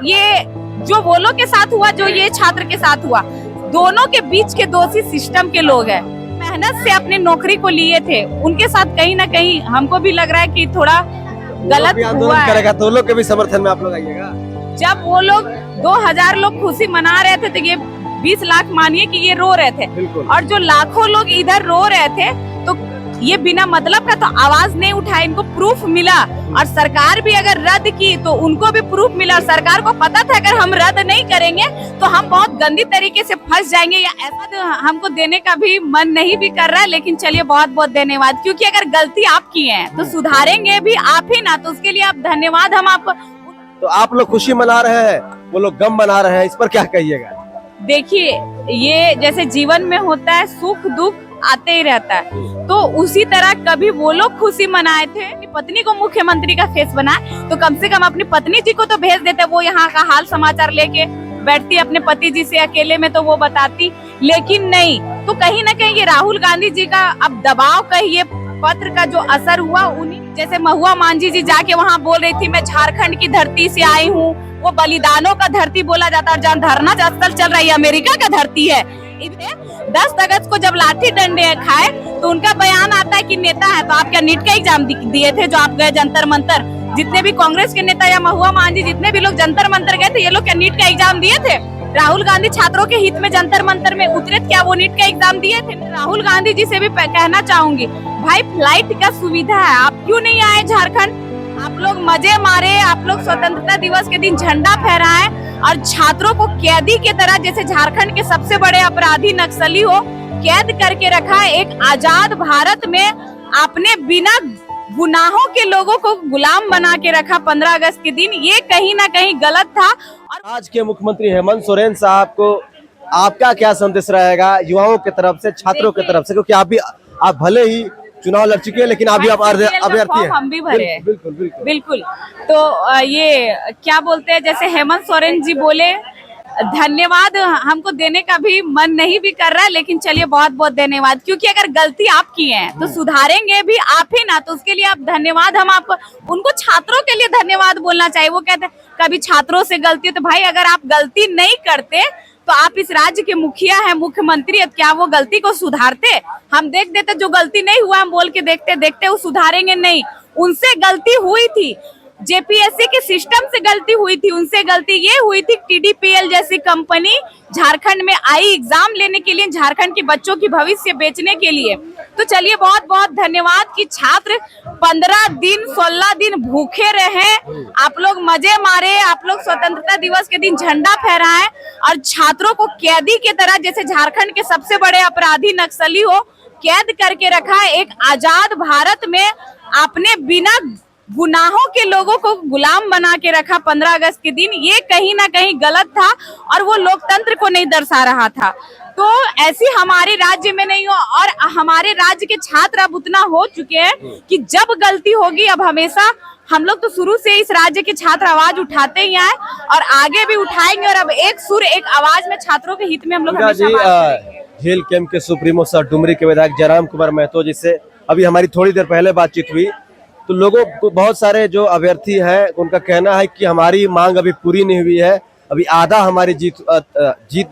ये जो वो लोग के साथ हुआ, जो ये छात्र के साथ हुआ, दोनों के बीच के दोषी सिस्टम के लोग हैं। मेहनत से अपनी नौकरी को लिए थे, उनके साथ कहीं ना कहीं हमको भी लग रहा है कि थोड़ा गलत हुआ है। करेगा तो लोग के भी समर्थन में आप लोग आइएगा। जब वो लोग 2000 लोग खुशी मना रहे थे तो ये 20 लाख मानिए कि ये रो रहे थे, और जो लाखों लोग इधर रो रहे थे तो ये बिना मतलब का तो आवाज नहीं उठाए। इनको प्रूफ मिला, और सरकार भी अगर रद्द की तो उनको भी प्रूफ मिला, और सरकार को पता था अगर हम रद्द नहीं करेंगे तो हम बहुत गंदी तरीके से फंस जाएंगे, या ऐसा तो हमको देने का भी मन नहीं भी कर रहा है। लेकिन चलिए, बहुत बहुत धन्यवाद, क्योंकि अगर गलती आप की है तो सुधारेंगे भी आप ही ना, तो उसके लिए आप धन्यवाद। हम आपको, तो आप लोग खुशी मना रहे हैं, वो लोग गम मना रहे हैं, इस पर क्या कहिएगा? देखिए, ये जैसे जीवन में होता है, सुख दुख आते ही रहता है, तो उसी तरह कभी वो लोग खुशी मनाए थे, अपनी पत्नी को मुख्यमंत्री का फेस बनाए, तो कम से कम अपनी पत्नी जी को तो भेज देते, वो यहाँ का हाल समाचार लेके बैठती अपने पति जी से अकेले में, तो वो बताती। लेकिन नहीं, तो कहीं ना कहीं ये राहुल गांधी जी का अब दबाव कहिए, पत्र का जो असर हुआ, उन्हीं जैसे महुआ मांझी जी जाके वहाँ बोल रही थी मैं झारखंड की धरती से आई हूँ, वो बलिदानों का धरती बोला जाता है, जहाँ धरना स्थल चल रही है अमेरिका का धरती है। 10 अगस्त को जब लाठी डंडे खाए तो उनका बयान आता है कि नेता है तो आप क्या नीट का एग्जाम दिए थे जो आप गए जंतर मंतर? जितने भी कांग्रेस के नेता या महुआ मांझी जितने भी लोग जंतर मंतर गए थे, ये लोग क्या नीट का एग्जाम दिए थे? राहुल गांधी छात्रों के हित में जंतर मंतर में उतरे, क्या वो नीट का एग्जाम दिए थे? राहुल गांधी जी से भी कहना चाहूंगी, भाई फ्लाइट का सुविधा है, आप क्यों नहीं आए झारखंड? आप लोग मजे मारे, आप लोग स्वतंत्रता दिवस के दिन झंडा फहराए, और छात्रों को कैदी के तरह, जैसे झारखंड के सबसे बड़े अपराधी नक्सली हो, कैद करके रखा। एक आजाद भारत में आपने बिना गुनाहों के लोगों को गुलाम बना के रखा 15 अगस्त के दिन, ये कहीं ना कहीं गलत था। और आज के मुख्यमंत्री हेमंत सोरेन साहब को आपका क्या संदेश रहेगा युवाओं की तरफ से, छात्रों की तरफ से? क्योंकि आप भले ही चुनाव लड़ चुके हैं, लेकिन अभी आप अभ्यर्थी हैं। हम भी भरे हैं। बिल्कुल बिल्कुल बिल्कुल। तो ये क्या बोलते हैं, जैसे हेमंत सोरेन जी बोले, धन्यवाद हमको देने का भी मन नहीं भी कर रहा है, लेकिन चलिए बहुत बहुत धन्यवाद, क्योंकि अगर गलती आप की है तो सुधारेंगे भी आप ही ना, तो उसके लिए आप धन्यवाद। हम आपको, उनको छात्रों के लिए धन्यवाद बोलना चाहिए। वो कहते हैं कभी छात्रों से गलती है, तो भाई अगर आप गलती नहीं करते तो आप इस राज्य के मुखिया हैं, मुख्यमंत्री है, क्या वो गलती को सुधारते? हम देख देते, जो गलती नहीं हुआ हम बोल के देखते देखते वो सुधारेंगे नहीं। उनसे गलती हुई थी, जेपीएससी के सिस्टम से गलती हुई थी, उनसे गलती ये हुई थी, टीडीपीएल जैसी कंपनी झारखंड में आई एग्जाम लेने के लिए, झारखंड के बच्चों की भविष्य बेचने के लिए। तो चलिए बहुत बहुत धन्यवाद कि छात्र 15 दिन 16 दिन भूखे रहे, आप लोग मजे मारे, आप लोग स्वतंत्रता दिवस के दिन झंडा फहराए, और छात्रों को कैदी के तरह, जैसे झारखंड के सबसे बड़े अपराधी नक्सली हो, कैद करके रखा। एक आजाद भारत में आपने बिना गुनाहों के लोगों को गुलाम बना के रखा 15 अगस्त के दिन, ये कहीं ना कहीं गलत था, और वो लोकतंत्र को नहीं दर्शा रहा था। तो ऐसी हमारे राज्य में नहीं हो, और हमारे राज्य के छात्र अब उतना हो चुके हैं कि जब गलती होगी, अब हमेशा हम लोग तो शुरू से इस राज्य के छात्र आवाज उठाते ही आए और आगे भी उठाएंगे, और अब एक सुर एक आवाज में छात्रों के हित में हम लोग हमेशा बात करेंगे। झील कैंप के सुप्रीमो सर डुमरी के विधायक जयराम कुमार महतो, जिससे अभी हमारी थोड़ी देर पहले बातचीत हुई, तो लोगों को, बहुत सारे जो अभ्यर्थी हैं, उनका कहना है कि हमारी मांग अभी पूरी नहीं हुई है, अभी आधा हमारी जीत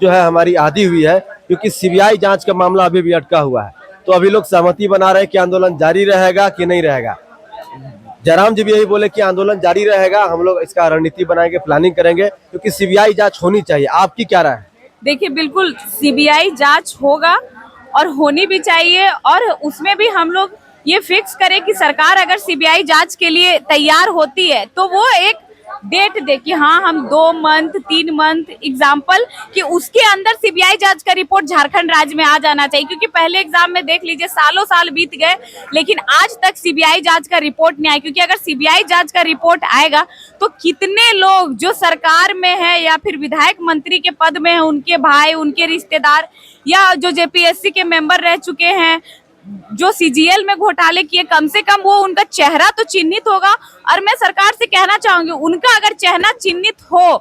जो है हमारी आधी हुई है, क्योंकि सीबीआई जांच का मामला अभी भी अटका हुआ है। तो अभी लोग सहमति बना रहे हैं कि आंदोलन जारी रहेगा कि नहीं रहेगा। जयराम जी भी यही बोले कि आंदोलन जारी रहेगा, हम लोग इसका रणनीति बनाएंगे, प्लानिंग करेंगे, क्योंकि सीबीआई जांच होनी चाहिए। आपकी क्या राय है? देखिए, बिल्कुल सीबीआई जांच होगा और होनी भी चाहिए, और उसमें भी हम लोग ये फिक्स करें कि सरकार अगर सीबीआई जांच के लिए तैयार होती है तो वो एक डेट दे कि हाँ हम 2 मंथ 3 मंथ एग्जाम्पल, कि उसके अंदर सीबीआई जांच का रिपोर्ट झारखंड राज्य में आ जाना चाहिए। क्योंकि पहले एग्जाम में देख लीजिए सालों साल बीत गए, लेकिन आज तक सीबीआई जांच का रिपोर्ट नहीं आया। क्योंकि अगर सीबीआई जांच का रिपोर्ट आएगा तो कितने लोग जो सरकार में है या फिर विधायक मंत्री के पद में है, उनके भाई, उनके रिश्तेदार, या जो जेपीएससी के मेंबर रह चुके हैं, जो सीजीएल में घोटाले किए, कम से कम वो उनका चेहरा तो चिन्हित होगा। और मैं सरकार से कहना चाहूंगी, उनका अगर चेहरा चिन्हित हो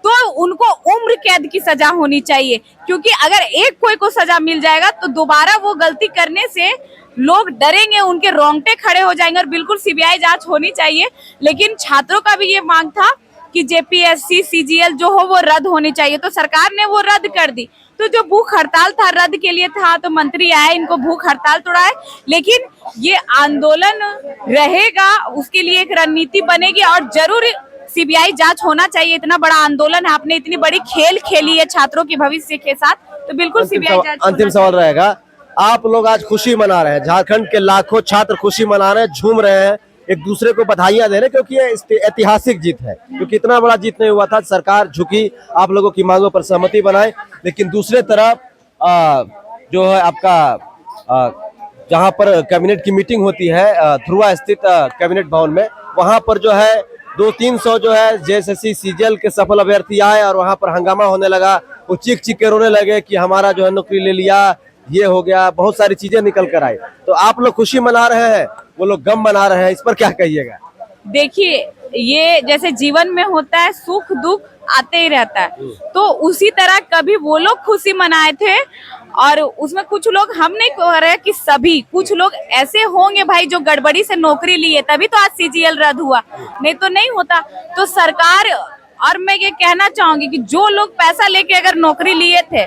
तो उनको उम्र कैद की सजा होनी चाहिए। क्योंकि अगर एक कोई को सजा मिल जाएगा तो दोबारा वो गलती करने से लोग डरेंगे, उनके रोंगटे खड़े हो जाएंगे, और बिल्कुल सीबीआई जांच होनी चाहिए। लेकिन छात्रों का भी ये मांग था कि जेपीएससी सीजीएल जो हो वो रद्द होनी चाहिए, तो सरकार ने वो रद्द कर दी। तो जो भूख हड़ताल था रद्द के लिए था, तो मंत्री आए, इनको भूख हड़ताल तोड़ाए, लेकिन ये आंदोलन रहेगा, उसके लिए एक रणनीति बनेगी और जरूर सीबीआई जांच होना चाहिए। इतना बड़ा आंदोलन है, आपने इतनी बड़ी खेल खेली है छात्रों के भविष्य के साथ, तो बिल्कुल सीबीआई जांच अंतिम सवाल रहेगा, आप लोग आज खुशी मना रहे हैं, झारखंड के लाखों छात्र खुशी मना रहे हैं, झूम रहे हैं, एक दूसरे को बधाइयां दे रहे हैं, क्योंकि ये ऐतिहासिक जीत है, क्योंकि इतना बड़ा जीत नहीं हुआ था। सरकार झुकी, आप लोगों की मांगों पर सहमति बनाए, लेकिन दूसरे तरफ जो है आपका जहां पर कैबिनेट की मीटिंग होती है ध्रुवा स्थित कैबिनेट भवन में, वहां पर जो है 200-300 जो है जेएसएससी सीजीएल के सफल अभ्यर्थी आए और वहां पर हंगामा होने लगा। वो चीख चीख के रोने लगे कि हमारा जो है नौकरी ले लिया, ये हो गया, बहुत सारी चीजें निकल कर आई। तो आप लोग खुशी मना रहे हैं, वो लोग गम मना रहे हैं, इस पर क्या कहिएगा? देखिए, ये जैसे जीवन में होता है, सुख दुख आते ही रहता है, तो उसी तरह कभी वो लोग खुशी मनाए थे और उसमें कुछ लोग, हम नहीं कह रहे कि सभी, कुछ लोग ऐसे होंगे भाई जो गड़बड़ी से नौकरी लिए, तभी तो आज सीजीएल रद्द हुआ, नहीं तो नहीं होता। तो सरकार, और मैं ये कहना चाहूंगी कि जो लोग पैसा लेके अगर नौकरी लिए थे,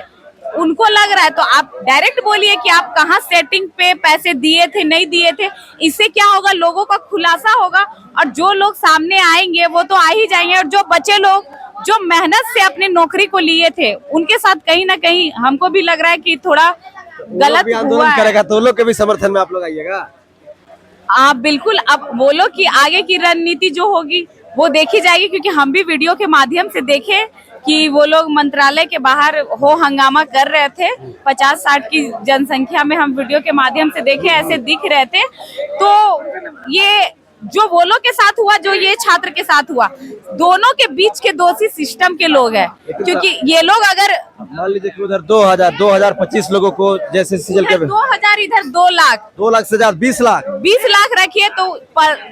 उनको लग रहा है तो आप डायरेक्ट बोलिए कि आप कहाँ सेटिंग पे पैसे दिए थे, नहीं दिए थे। इससे क्या होगा, लोगों का खुलासा होगा और जो लोग सामने आएंगे वो तो आ ही जाएंगे, और जो बचे लोग जो मेहनत से अपनी नौकरी को लिए थे, उनके साथ कहीं ना कहीं हमको भी लग रहा है कि थोड़ा गलत हुआ आंदोलन करेगा, तो लोग के भी समर्थन में आप लोग आइएगा। आप बिल्कुल, अब बोलो कि आगे की रणनीति जो होगी वो देखी जाएगी, क्योंकि हम भी वीडियो के माध्यम से देखे कि वो लोग मंत्रालय के बाहर हो हंगामा कर रहे थे, 50-60 की जनसंख्या में हम वीडियो के माध्यम से देखे, ऐसे दिख रहे थे। तो ये जो वो लोग के साथ हुआ, जो ये छात्र के साथ हुआ, दोनों के बीच के दोषी सिस्टम के लोग हैं, क्योंकि ये लोग अगर मान लीजिए कि उधर 2025 लोगों को जैसे सीजीएल के 2000 इधर 2 लाख 2 लाख से ज्यादा 20 लाख रखिए, तो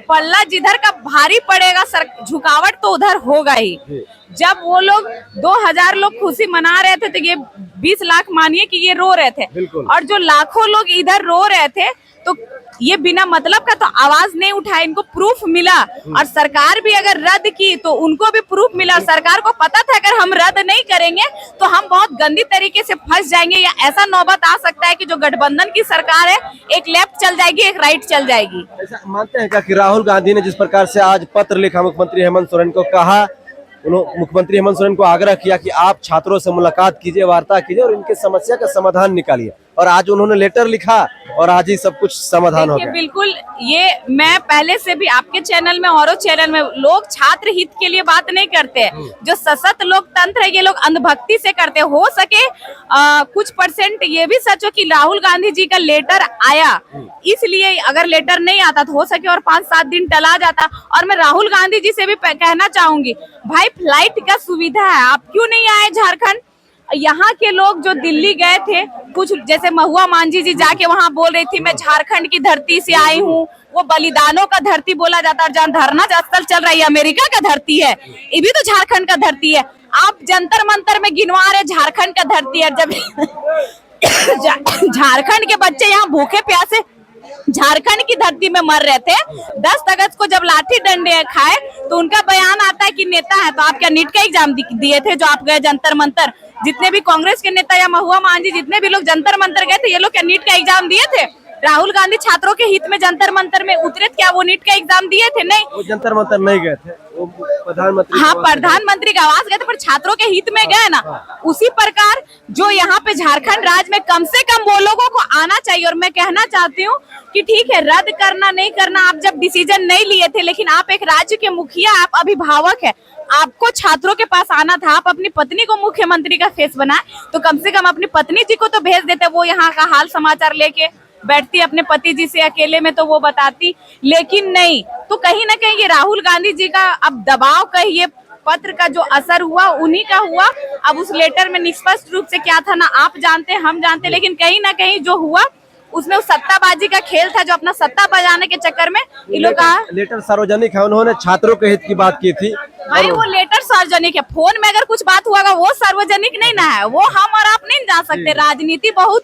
पल्ला जिधर का भारी पड़ेगा, झुकावट तो उधर होगा ही। जब वो लोग 2000 लोग खुशी मना रहे थे, तो ये 20 लाख मानिए कि ये रो रहे थे, और जो लाखों लोग इधर रो रहे थे, तो ये बिना मतलब का तो आवाज नहीं उठाए, इनको प्रूफ मिला। और सरकार भी अगर रद्द की तो उनको भी प्रूफ मिला। सरकार को पता था अगर हम रद्द नहीं करेंगे तो हम बहुत गंदी तरीके से फंस जाएंगे, या ऐसा नौबत आ सकता है कि जो गठबंधन की सरकार है, एक लेफ्ट चल जाएगी, एक राइट चल जाएगी। ऐसा मानते हैं क्या कि राहुल गांधी ने जिस प्रकार से आज पत्र लिखा मुख्यमंत्री हेमंत सोरेन को, कहा, मुख्यमंत्री हेमंत सोरेन को आग्रह किया कि आप छात्रों से मुलाकात कीजिए, वार्ता कीजिए और इनके समस्या का समाधान निकालिए, और आज उन्होंने लेटर लिखा और आज ही सब कुछ समाधान हो गया। बिल्कुल, ये मैं पहले से भी आपके चैनल में और चैनल में, लोग छात्र हित के लिए बात नहीं करते हैं। जो सशक्त लोकतंत्र है, ये लोग अंधभक्ति से करते हैं। हो सके कुछ % ये भी सच हो कि राहुल गांधी जी का लेटर आया, इसलिए अगर लेटर नहीं आता तो हो सके और 5-7 दिन टला जाता। और मैं राहुल गांधी जी से भी कहना चाहूंगी, भाई फ्लाइट का सुविधा है, आप क्यों नहीं आए झारखंड? यहाँ के लोग जो दिल्ली गए थे, कुछ जैसे महुआ मांझी जी जाके वहाँ बोल रही थी मैं झारखंड की धरती से आई हूँ, वो बलिदानों का धरती बोला जाता है। जहाँ धरना स्थल चल रही है, अमेरिका का धरती है, ये भी तो झारखंड का धरती है। आप जंतर मंतर में गिनवा रहे झारखंड का धरती है, जब झारखंड के बच्चे यहाँ भूखे प्यासे झारखंड की धरती में मर रहे थे। 10 अगस्त को जब लाठी डंडे खाए तो उनका बयान आता है कि नेता है, तो आप क्या नीट का एग्जाम दिए थे जो आप गए जंतर मंतर? जितने भी कांग्रेस के नेता या महुआ मांझी जितने भी लोग जंतर मंतर गए थे, ये लोग क्या नीट का एग्जाम दिए थे? राहुल गांधी छात्रों के हित में जंतर मंतर में उतरे, क्या वो नीट का एग्जाम दिए थे? नहीं, वो जंतर मंतर नहीं गए थे, वो प्रधानमंत्री, हाँ प्रधानमंत्री का आवास गए थे, पर छात्रों के हित में गए ना। उसी प्रकार जो यहाँ पे झारखंड राज्य में कम से कम वो लोगों को आना चाहिए। और मैं कहना चाहती हूँ कि ठीक है, रद्द करना नहीं करना आप जब डिसीजन नहीं लिए थे, लेकिन आप एक राज्य के मुखिया, आप अभिभावक है, आपको छात्रों के पास आना था। आप अपनी पत्नी को मुख्यमंत्री का फेस बनाए, तो कम से कम अपनी पत्नी जी को तो भेज देते, वो यहाँ का हाल समाचार लेके बैठती अपने पति जी से अकेले में, तो वो बताती, लेकिन नहीं। तो कहीं ना कहीं ये राहुल गांधी जी का अब दबाव का ये पत्र का जो असर हुआ, उन्हीं का हुआ। अब उस लेटर में निष्पष्ट रूप से क्या था ना आप जानते, हम जानते, लेकिन कहीं ना कहीं जो हुआ उसमें वो सत्ताबाजी का खेल था, जो अपना सत्ता बजाने के चक्कर में ये लोग का लेटर सार्वजनिक है, उन्होंने छात्रों के हित की बात की थी। भाई वो लेटर सार्वजनिक है, फोन में अगर कुछ बात हुआ वो सार्वजनिक नहीं ना है, वो हम और आप नहीं जान सकते। राजनीति बहुत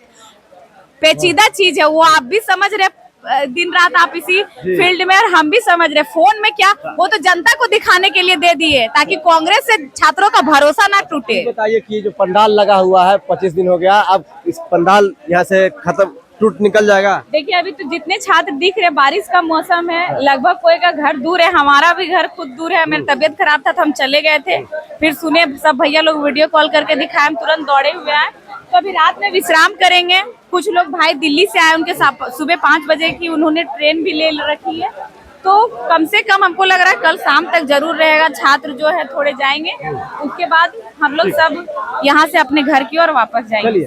पेचीदा चीज है, वो आप भी समझ रहे। दिन रात आप इसी फील्ड में, और हम भी समझ रहे फोन में क्या, वो तो जनता को दिखाने के लिए दे दिए ताकि कांग्रेस से छात्रों का भरोसा ना टूटे। बताइए कि जो पंडाल लगा हुआ है 25 दिन हो गया, अब इस पंडाल यहाँ से खत्म टूट निकल जाएगा? देखिए अभी तो जितने छात्र दिख रहे, बारिश का मौसम है, लगभग कोई का घर दूर है, हमारा भी घर खुद दूर है। मेरी तबीयत खराब था तो हम चले गए थे, फिर सुने सब भैया लोग वीडियो कॉल करके दिखाए, हम तुरंत दौड़े हुए आए। तो अभी रात में विश्राम करेंगे। कुछ लोग भाई दिल्ली से आए, उनके सुबह 5 बजे की उन्होंने ट्रेन भी ले रखी है, तो कम से कम हमको लग रहा है कल शाम तक जरूर रहेगा। छात्र जो है थोड़े जाएंगे, उसके बाद हम लोग सब यहाँ से अपने घर की ओर वापस जाएंगे।